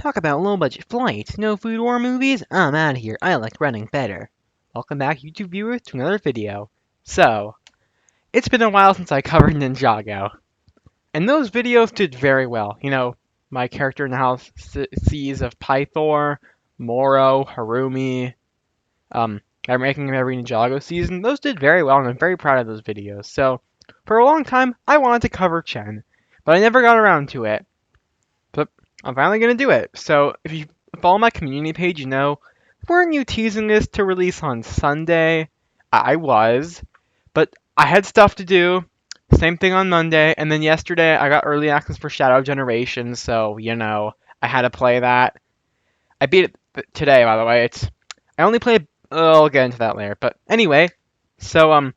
Talk about low-budget flights, no food or movies? I'm out of here. I like running better. Welcome back, YouTube viewers, to another video. So, it's been a while since I covered Ninjago, and those videos did very well. You know, my character analyses of Pythor, Moro, Harumi, I'm making every Ninjago season. Those did very well, and I'm very proud of those videos. So, for a long time, I wanted to cover Chen, but I never got around to it. But I'm finally gonna do it. So if you follow my community page, you know, weren't you teasing this to release on Sunday? I was, but I had stuff to do. Same thing on Monday, and then yesterday I got early access for Shadow Generation, so you know I had to play that. I beat it today, by the way. I only played. I'll get into that later. But anyway, so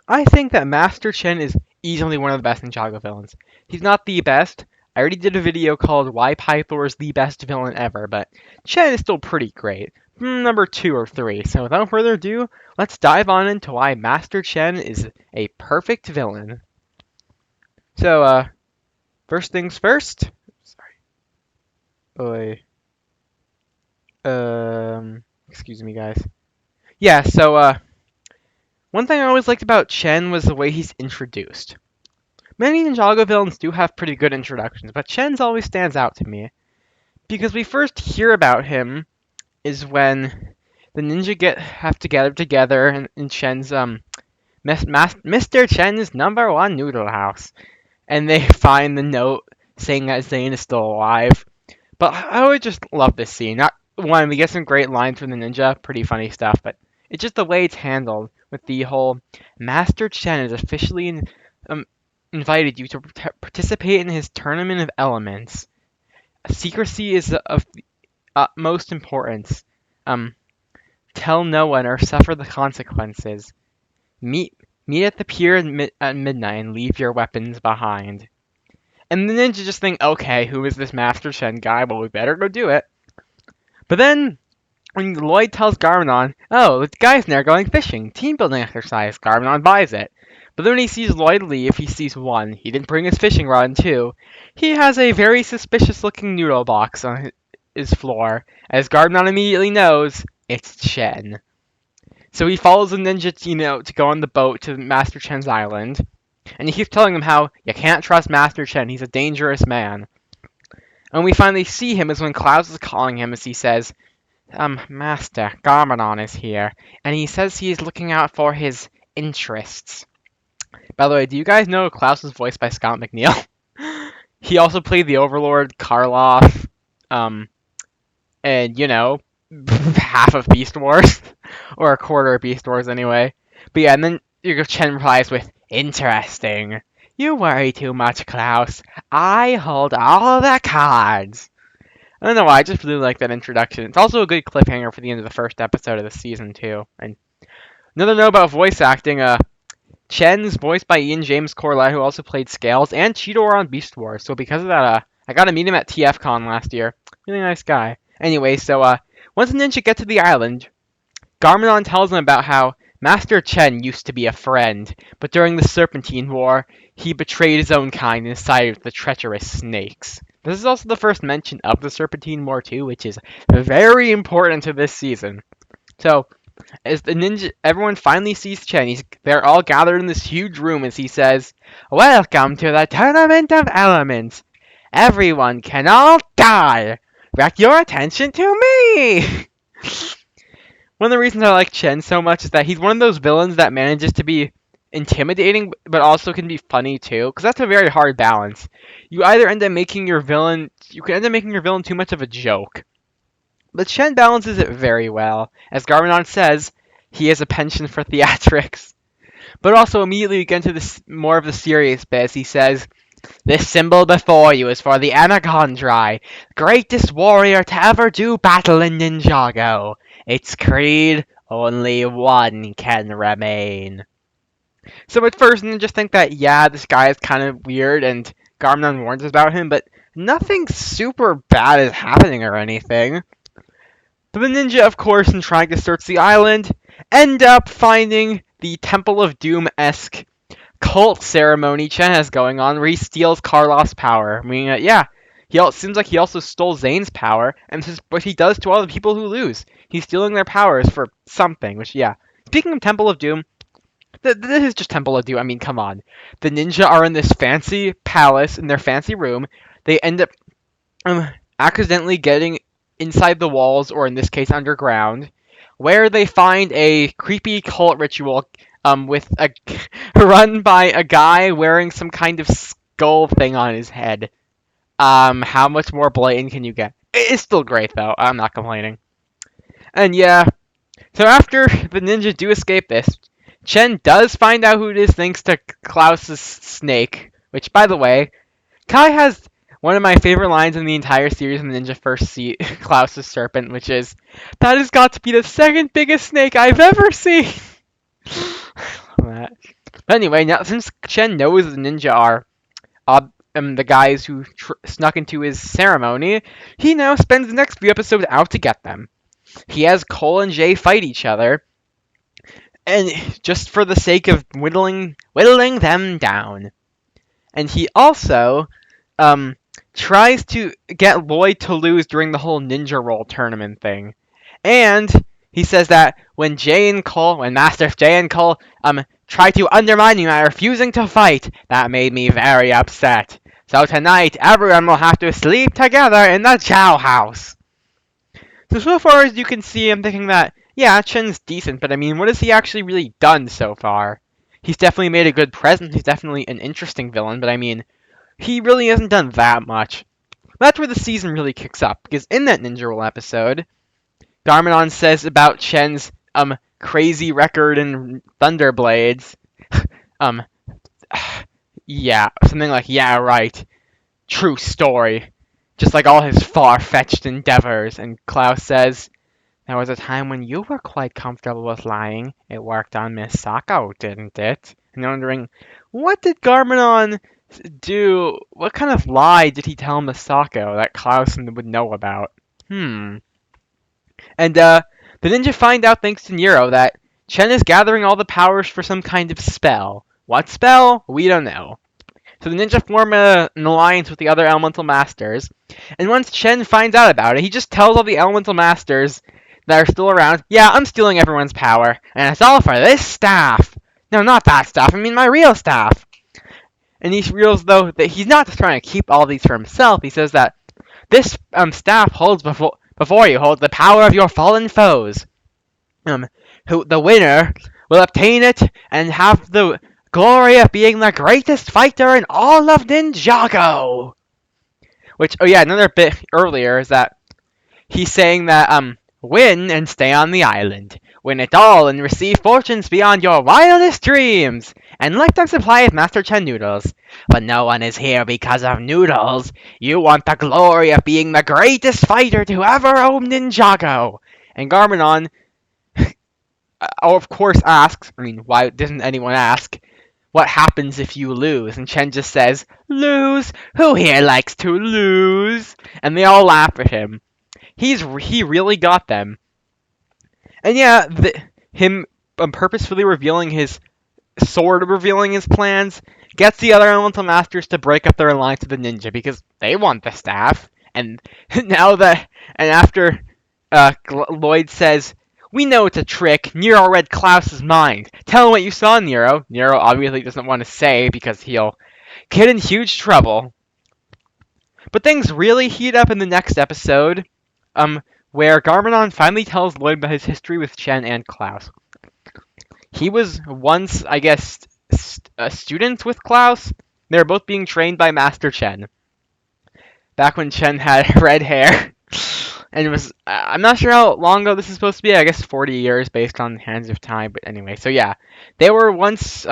I think that Master Chen is easily one of the best Ninjago villains. He's not the best. I already did a video called Why Pythor is the best villain ever, but Chen is still pretty great. Number 2 or 3. So without further ado, let's dive on into why Master Chen is a perfect villain. So, first things first. Sorry. Excuse me, guys. Yeah, so, one thing I always liked about Chen was the way he's introduced. Many Ninjago villains do have pretty good introductions, but Chen's always stands out to me. Because we first hear about him is when the ninja have to gather together in Chen's Mr. Chen's #1 noodle house, and they find the note saying that Zane is still alive. But I always just love this scene. Not one, we get some great lines from the ninja, pretty funny stuff, but it's just the way it's handled with the whole Master Chen is officially invited you to participate in his tournament of elements. Secrecy is of the utmost importance. Tell no one or suffer the consequences. Meet at the pier at midnight and leave your weapons behind. And the ninja just think, okay, who is this Master Chen guy? Well, we better go do it. But then, when Lloyd tells Garmadon, oh, the guy's there going fishing, team building exercise, Garmadon buys it. But then when he sees Lloyd leave, he sees one, he didn't bring his fishing rod, and two, he has a very suspicious looking noodle box on his floor, as Garmadon immediately knows it's Chen. So he follows the ninja, you know, to go on the boat to Master Chen's island, and he keeps telling him how you can't trust Master Chen, he's a dangerous man. And we finally see him is when Klaus is calling him as he says, Master, Garmadon is here, and he says he is looking out for his interests. By the way, do you guys know Klaus is voiced by Scott McNeil? He also played the Overlord, Karloff, and, you know, half of Beast Wars. Or a quarter of Beast Wars, anyway. But yeah, and then Chen replies with, interesting. You worry too much, Klaus. I hold all the cards. I don't know why, I just really like that introduction. It's also a good cliffhanger for the end of the first episode of the season, too. And another note about voice acting, Chen's voiced by Ian James Corlett, who also played Scales, and Cheetor on Beast Wars. So because of that, I got to meet him at TFCon last year. Really nice guy. Anyway, so once the ninja get to the island, Garmadon tells him about how Master Chen used to be a friend, but during the Serpentine War, he betrayed his own kind and sided with the treacherous snakes. This is also the first mention of the Serpentine War too, which is very important to this season. So, as the ninja, everyone finally sees Chen. They're all gathered in this huge room as he says, welcome to the Tournament of Elements. Everyone can all die. Direct your attention to me. One of the reasons I like Chen so much is that he's one of those villains that manages to be intimidating, but also can be funny too, because that's a very hard balance. You either end up making your villain, you can end up making your villain too much of a joke. But Chen balances it very well. As Garmadon says, he has a penchant for theatrics. But also immediately we get into this more of the serious bit as he says, this symbol before you is for the Anagondrai, greatest warrior to ever do battle in Ninjago. Its creed, only one can remain. So at first, you just think that, yeah, this guy is kind of weird, and Garmadon warns us about him, but nothing super bad is happening or anything. But the ninja, of course, in trying to search the island, end up finding the Temple of Doom-esque cult ceremony Chen has going on, where he steals Karloff's power, meaning that, yeah, Seems like he also stole Zane's power, and this is what he does to all the people who lose. He's stealing their powers for something, which, yeah. Speaking of Temple of Doom, this is just Temple of Doom. I mean, come on. The ninja are in this fancy palace, in their fancy room. They end up um, accidentally getting inside the walls, or in this case, underground, where they find a creepy cult ritual with a run by a guy wearing some kind of skull thing on his head. How much more blatant can you get? It's still great though. I'm not complaining. And yeah, so after the ninja do escape this, Chen does find out who it is thanks to Klaus's snake. Which, by the way, Kai has one of my favorite lines in the entire series when the ninja first see Klaus's serpent, which is, "That has got to be the second biggest snake I've ever seen." That. But anyway, now since Chen knows the ninja are the guys who snuck into his ceremony, he now spends the next few episodes out to get them. He has Cole and Jay fight each other, and just for the sake of whittling them down. And he also tries to get Lloyd to lose during the whole ninja roll tournament thing. And he says that when Master Jay and Cole tried to undermine me by refusing to fight, that made me very upset. So tonight, everyone will have to sleep together in the Chow House. So far as you can see, I'm thinking that, yeah, Chen's decent, but I mean, what has he actually really done so far? He's definitely made a good presence, he's definitely an interesting villain, but I mean, he really hasn't done that much. That's where the season really kicks up, because in that Ninja Roll episode, Garmadon says about Chen's crazy record in Thunderblades, um, yeah, something like, yeah, right, true story, just like all his far-fetched endeavors, and Klaus says, there was a time when you were quite comfortable with lying. It worked on Miss Sako, didn't it? And you're wondering, what did Garmadon do? What kind of lie did he tell Miss Sako that Klaus would know about? And the ninja find out thanks to Nero that Chen is gathering all the powers for some kind of spell. What spell? We don't know. So the ninja form an alliance with the other elemental masters, and once Chen finds out about it, he just tells all the elemental masters that are still around, yeah, I'm stealing everyone's power, and it's all for this staff. No, not that staff, I mean my real staff. And he reveals, though, that he's not just trying to keep all these for himself. He says that this staff holds before you holds the power of your fallen foes. Who the winner will obtain it and have the glory of being the greatest fighter in all of Ninjago. Which, oh yeah, another bit earlier is that he's saying that win and stay on the island. Win it all and receive fortunes beyond your wildest dreams. And lifetime supply of Master Chen noodles. But no one is here because of noodles. You want the glory of being the greatest fighter to ever own Ninjago. And Garmadon, of course, asks, I mean, why doesn't anyone ask, what happens if you lose? And Chen just says, lose? Who here likes to lose? And they all laugh at him. He really got them. And yeah, him purposefully revealing his plans gets the other elemental masters to break up their alliance with the ninja because they want the staff. And after Lloyd says, we know it's a trick. Nero read Klaus's mind. Tell him what you saw, Nero. Nero obviously doesn't want to say because he'll get in huge trouble. But things really heat up in the next episode, where Garmadon finally tells Lloyd about his history with Chen and Klaus. He was once, I guess, a student with Klaus. They were both being trained by Master Chen. Back when Chen had red hair. And it was, I'm not sure how long ago this is supposed to be, I guess 40 years based on Hands of Time, but anyway, so yeah. They were once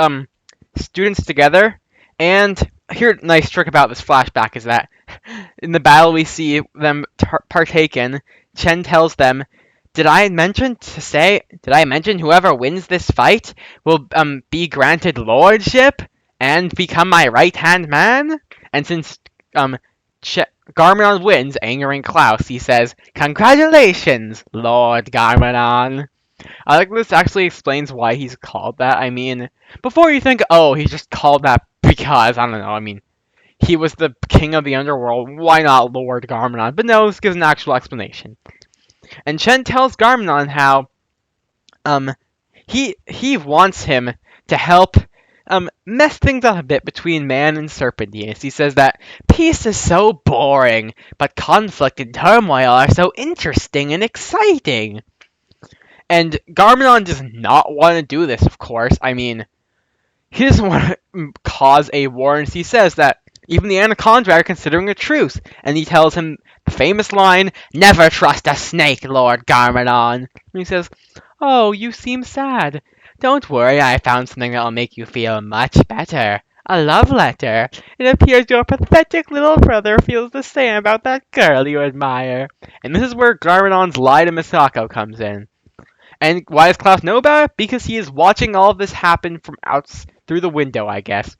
students together, and here, a nice trick about this flashback is that in the battle we see them partake in, Chen tells them, did I mention whoever wins this fight will be granted lordship and become my right-hand man? And since Garmadon wins, angering Klaus, he says, congratulations, Lord Garmadon. I like this actually explains why he's called that. I mean, before you think, oh, he's just called that because, I don't know, I mean, he was the king of the underworld. Why not Lord Garmadon? But no, this gives an actual explanation. And Chen tells Garmadon how um he wants him to help mess things up a bit between man and Serpentine. He says that peace is so boring, but conflict and turmoil are so interesting and exciting. And Garmadon does not want to do this, of course. I mean, he doesn't want to cause a war, and he says that even the Anaconda are considering a truce. And he tells him the famous line, "Never trust a snake, Lord Garmadon." And he says, "Oh, you seem sad. Don't worry, I found something that will make you feel much better. A love letter. It appears your pathetic little brother feels the same about that girl you admire." And this is where Garmadon's lie to Misako comes in. And why does Klaus know about it? Because he is watching all of this happen from out through the window, I guess.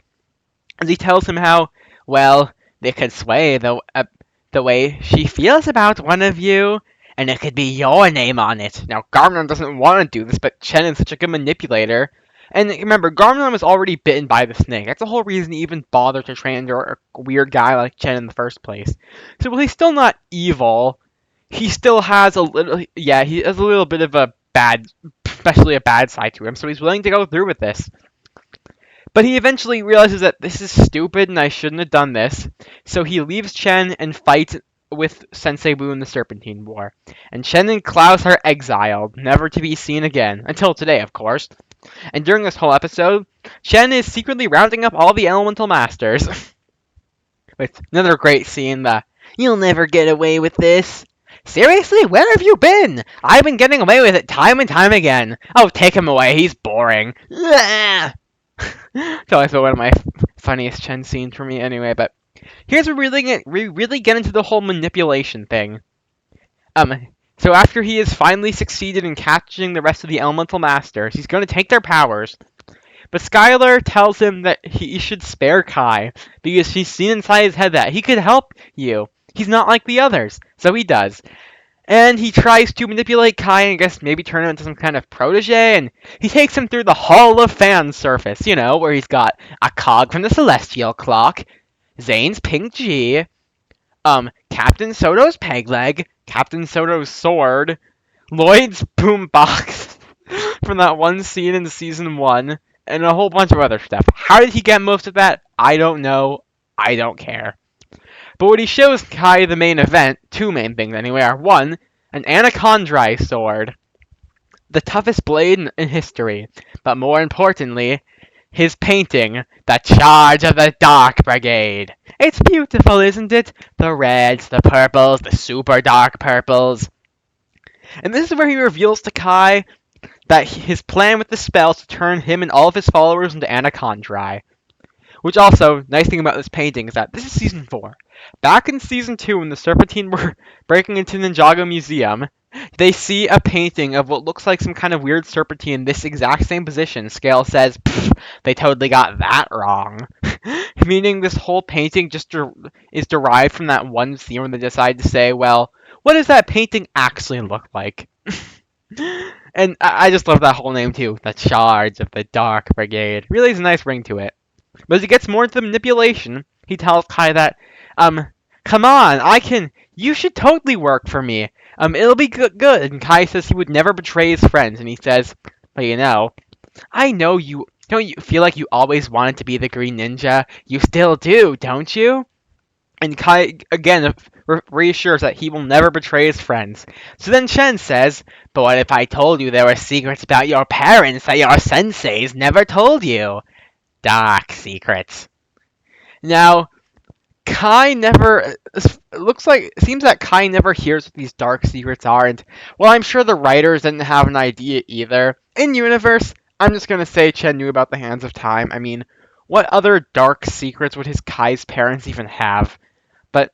And he tells him how, well, they could sway the way she feels about one of you, and it could be your name on it. Now, Garmadon doesn't want to do this, but Chen is such a good manipulator. And remember, Garmadon was already bitten by the snake. That's the whole reason he even bothered to train under a weird guy like Chen in the first place. So while he's still not evil, he still has a little, yeah, he has a little bit of a bad, especially a bad side to him. So he's willing to go through with this. But he eventually realizes that this is stupid and I shouldn't have done this. So he leaves Chen and fights with Sensei Wu in the Serpentine War. And Chen and Klaus are exiled, never to be seen again. Until today, of course. And during this whole episode, Chen is secretly rounding up all the Elemental Masters. With another great scene, the "You'll never get away with this." "Seriously, where have you been? I've been getting away with it time and time again." "Oh, take him away, he's boring." It's always one of my funniest Chen scenes for me anyway, but here's where we really get into the whole manipulation thing. So after he has finally succeeded in catching the rest of the Elemental Masters, he's going to take their powers. But Skylar tells him that he should spare Kai, because she's seen inside his head that he could help you. He's not like the others, so he does. And he tries to manipulate Kai and I guess maybe turn him into some kind of protege, and he takes him through the Hall of Fan surface, where he's got a cog from the Celestial Clock, Zane's Pink G, Captain Soto's peg leg, Captain Soto's sword, Lloyd's boombox from that one scene in season 1, and a whole bunch of other stuff. How did he get most of that? I don't know. I don't care. But what he shows Kai the main event, two main things anyway, are one, an Anaconda sword, the toughest blade in history, but more importantly, his painting, The Charge of the Dark Brigade. It's beautiful, isn't it? The reds, the purples, the super dark purples. And this is where he reveals to Kai that his plan with the spell is to turn him and all of his followers into Anaconda. Which also, nice thing about this painting is that this is season 4. Back in season 2, when the Serpentine were breaking into Ninjago Museum, they see a painting of what looks like some kind of weird Serpentine in this exact same position. Scale says, they totally got that wrong. Meaning this whole painting just is derived from that one scene when they decide to say, well, what does that painting actually look like? And I just love that whole name too, The Charge of the Dark Brigade. Really has a nice ring to it. But as he gets more into the manipulation, he tells Kai that, come on, you should totally work for me. It'll be good. And Kai says he would never betray his friends, and he says, but I know don't you feel like you always wanted to be the Green Ninja? You still do, don't you? And Kai, again, reassures that he will never betray his friends. So then Chen says, but what if I told you there were secrets about your parents that your senseis never told you? Dark secrets. Now, seems that Kai never hears what these dark secrets are, and well, I'm sure the writers didn't have an idea either. In universe, I'm just gonna say Chen knew about the Hands of Time. I mean, what other dark secrets would his Kai's parents even have? But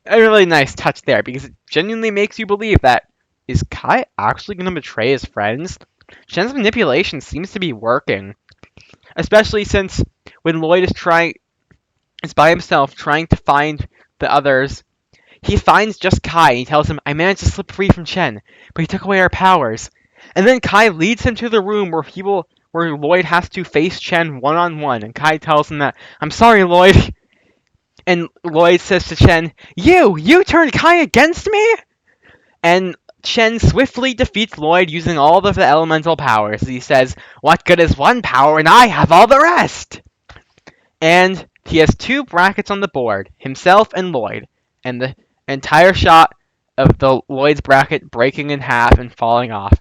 a really nice touch there, because it genuinely makes you believe that, is Kai actually gonna betray his friends? Chen's manipulation seems to be working. Especially since when Lloyd is by himself trying to find the others, he finds just Kai and he tells him, I managed to slip free from Chen, but he took away our powers. And then Kai leads him to the room where Lloyd has to face Chen one-on-one, and Kai tells him that, I'm sorry, Lloyd. And Lloyd says to Chen, You turned Kai against me?" And Chen swiftly defeats Lloyd using all of the elemental powers. He says, "What good is one power when I have all the rest?" And he has two brackets on the board, himself and Lloyd, and the entire shot of the Lloyd's bracket breaking in half and falling off,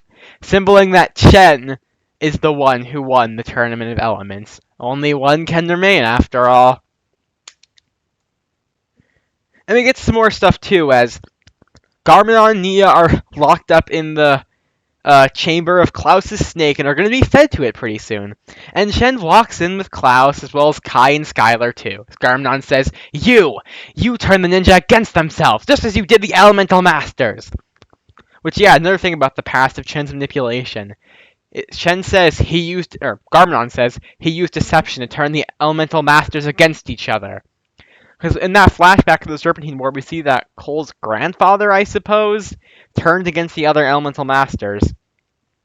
symboling that Chen is the one who won the Tournament of Elements. Only one can remain after all. And we get some more stuff too, as Garmadon and Nia are locked up in the chamber of Klaus's snake and are going to be fed to it pretty soon. And Chen walks in with Klaus, as well as Kai and Skylar too. Garmadon says, You turn the ninja against themselves, just as you did the Elemental Masters. Which, yeah, another thing about the past of Chen's manipulation. Garmadon says he used deception to turn the Elemental Masters against each other. Because in that flashback of the Serpentine War, we see that Cole's grandfather, I suppose, turned against the other Elemental Masters.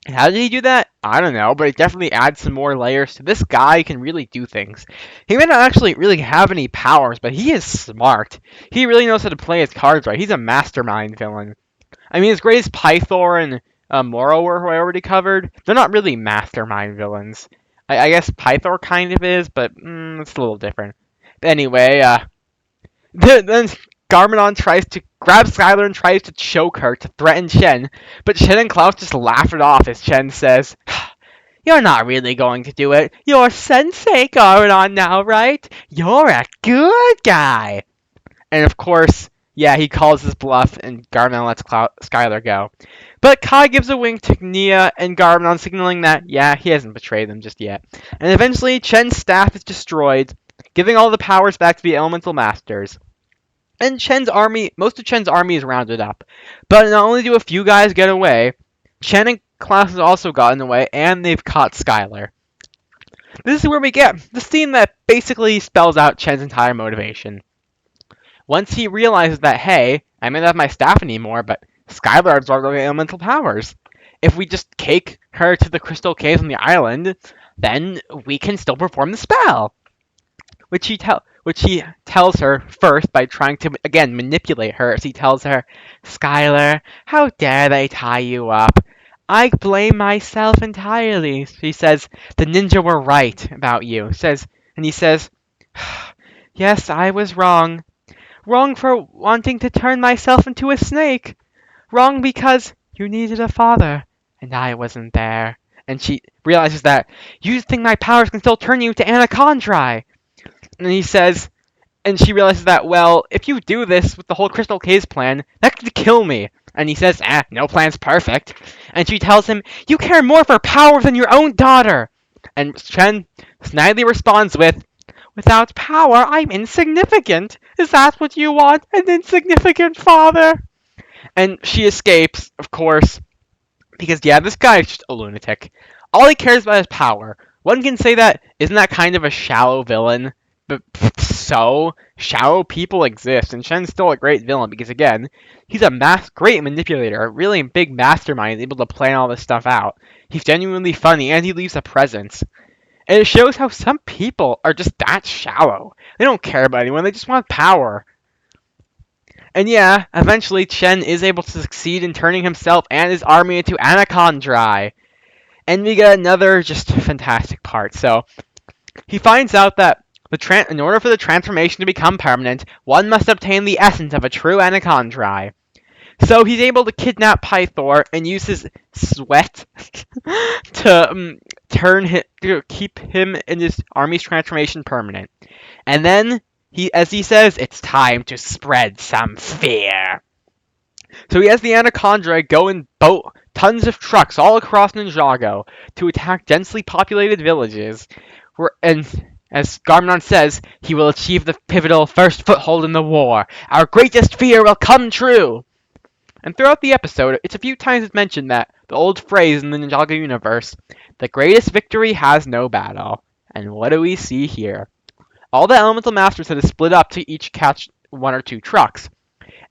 And how did he do that? I don't know, but it definitely adds some more layers to this guy who can really do things. He may not actually really have any powers, but he is smart. He really knows how to play his cards right. He's a mastermind villain. I mean, as great as Pythor and Moro were, who I already covered, they're not really mastermind villains. I guess Pythor kind of is, but it's a little different. Anyway, then Garmadon tries to grab Skylar and tries to choke her to threaten Chen, but Chen and Klaus just laugh it off as Chen says, "You're not really going to do it. You're Sensei Garmadon now, right? You're a good guy." And of course, yeah, he calls his bluff and Garmadon lets Skylar go. But Kai gives a wink to Nia and Garmadon, signaling that, yeah, he hasn't betrayed them just yet. And eventually, Chen's staff is destroyed, giving all the powers back to the Elemental Masters. And most of Chen's army is rounded up. But not only do a few guys get away, Chen and Klaus has also gotten away, and they've caught Skylar. This is where we get the scene that basically spells out Chen's entire motivation. Once he realizes that, hey, I may not have my staff anymore, but Skylar absorbed all the elemental powers. If we just take her to the crystal caves on the island, then we can still perform the spell. Which he tells her first by trying to, again, manipulate her, as he tells her, "Skylar, how dare they tie you up? I blame myself entirely." She says, "The ninja were right about you." He says, "Yes, I was wrong. Wrong for wanting to turn myself into a snake. Wrong because you needed a father, and I wasn't there." And she realizes that, "You think my powers can still turn you to Anacondri?" And she realizes that, well, if you do this with the whole Crystal Caves plan, that could kill me. And he says, no plan's perfect. And she tells him, "You care more for power than your own daughter." And Chen snidely responds with, "Without power, I'm insignificant. Is that what you want? An insignificant father?" And she escapes, of course, because, yeah, this guy is just a lunatic. All he cares about is power. One can say that, isn't that kind of a shallow villain? But so, shallow people exist, and Shen's still a great villain because, again, he's a great manipulator, a really big mastermind, able to plan all this stuff out. He's genuinely funny, and he leaves a presence. And it shows how some people are just that shallow. They don't care about anyone, they just want power. And yeah, eventually Chen is able to succeed in turning himself and his army into Anacondri. And we get another just fantastic part. So, he finds out that in order for the transformation to become permanent, one must obtain the essence of a true Anacondri. So he's able to kidnap Pythor and use his sweat to keep him and his army's transformation permanent. And then, as he says, it's time to spread some fear. So he has the Anacondri go in tons of trucks all across Ninjago to attack densely populated villages. And as Garmadon says, he will achieve the pivotal first foothold in the war. Our greatest fear will come true. And throughout the episode, it's a few times mentioned that the old phrase in the Ninjago universe, the greatest victory has no battle. And what do we see here? All the elemental masters had to split up to each catch one or two trucks.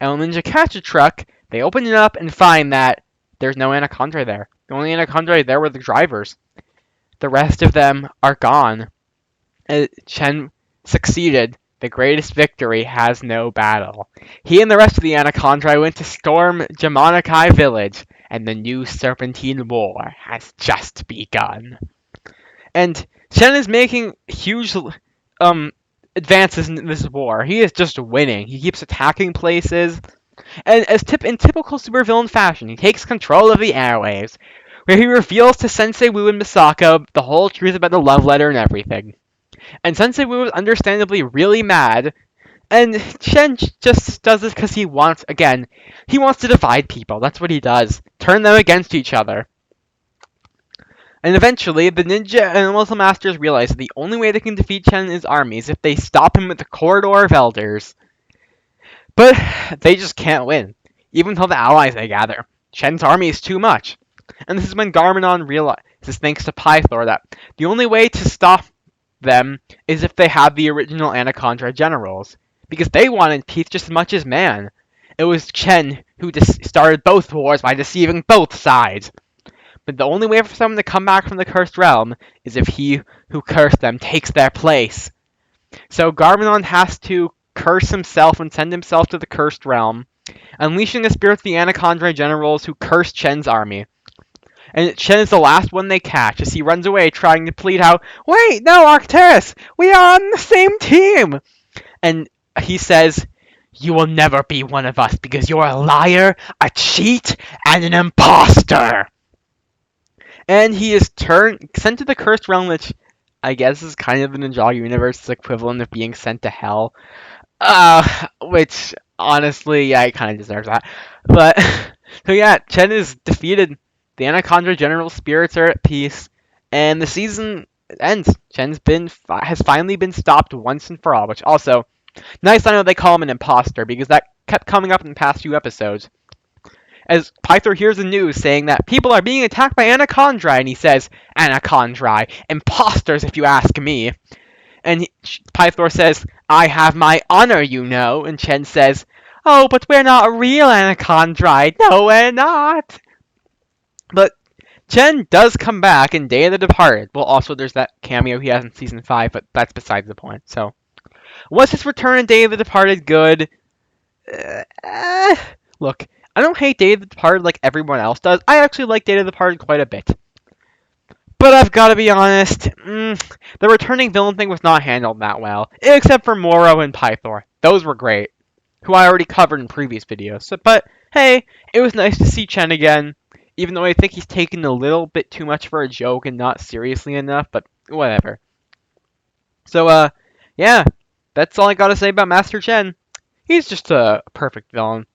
And when Ninja catch a truck, they open it up and find that there's no Anacondri there. The only Anacondri there were the drivers. The rest of them are gone. Chen succeeded the greatest victory has no battle. He and the rest of the Anacondrae went to storm Jamonikai village, and the new Serpentine War has just begun. And Chen is making huge um advances in this war. He is just winning. He keeps attacking places, and in typical supervillain fashion, he takes control of the airwaves, where he reveals to Sensei Wu and Misako the whole truth about the love letter and everything. And Sensei Wu is understandably really mad, and Chen just does this because he wants to divide people. That's what he does. Turn them against each other. And eventually, the ninja and muscle masters realize that the only way they can defeat Chen and his army is if they stop him with the Corridor of Elders. But they just can't win, even with all the allies they gather. Chen's army is too much. And this is when Garmadon realizes, thanks to Pythor, that the only way to stop them is if they have the original Anaconda generals, because they wanted peace just as much as man. It was Chen who started both wars by deceiving both sides. But the only way for someone to come back from the cursed realm is if he who cursed them takes their place. So Garmadon has to curse himself and send himself to the cursed realm, unleashing the spirits of the Anaconda generals who cursed Chen's army. And Chen is the last one they catch as he runs away trying to plead how, "Wait, no, Arcturus, we are on the same team!" And he says, "You will never be one of us because you're a liar, a cheat, and an imposter!" And he is sent to the cursed realm, which I guess is kind of the Ninjago universe's equivalent of being sent to hell. Which honestly, yeah, he kind of deserves that. But so yeah, Chen is defeated. The Anaconda general spirits are at peace, and the season ends. Has finally been stopped once and for all. Which also nice. I know they call him an imposter because that kept coming up in the past few episodes. As Pythor hears the news saying that people are being attacked by Anacondrae, and he says, "Anacondrae, imposters if you ask me." And Pythor says, "I have my honor, you know." And Chen says, "Oh, but we're not real Anacondrae. No, we're not." But Chen does come back in Day of the Departed. Well, also there's that cameo he has in Season 5, but that's besides the point. So, was his return in Day of the Departed good? Look, I don't hate Day of the Departed like everyone else does. I actually like Day of the Departed quite a bit. But I've got to be honest, the returning villain thing was not handled that well, except for Moro and Pythor. Those were great, who I already covered in previous videos. But hey, it was nice to see Chen again, even though I think he's taken a little bit too much for a joke and not seriously enough, but whatever. So, yeah, that's all I gotta say about Master Chen. He's just a perfect villain.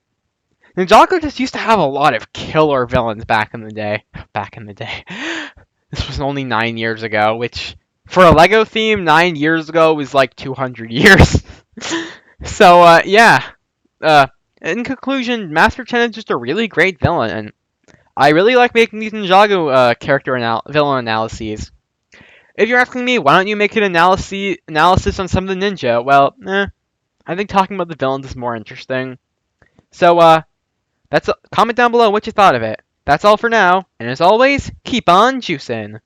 Ninjago just used to have a lot of killer villains back in the day. Back in the day. This was only 9 years ago, which, for a LEGO theme, 9 years ago was like 200 years. So, yeah. In conclusion, Master Chen is just a really great villain, and I really like making these Ninjago villain analyses. If you're asking me, why don't you make an analysis on some of the ninja? Well, I think talking about the villains is more interesting. So, comment down below what you thought of it. That's all for now, and as always, keep on juicing.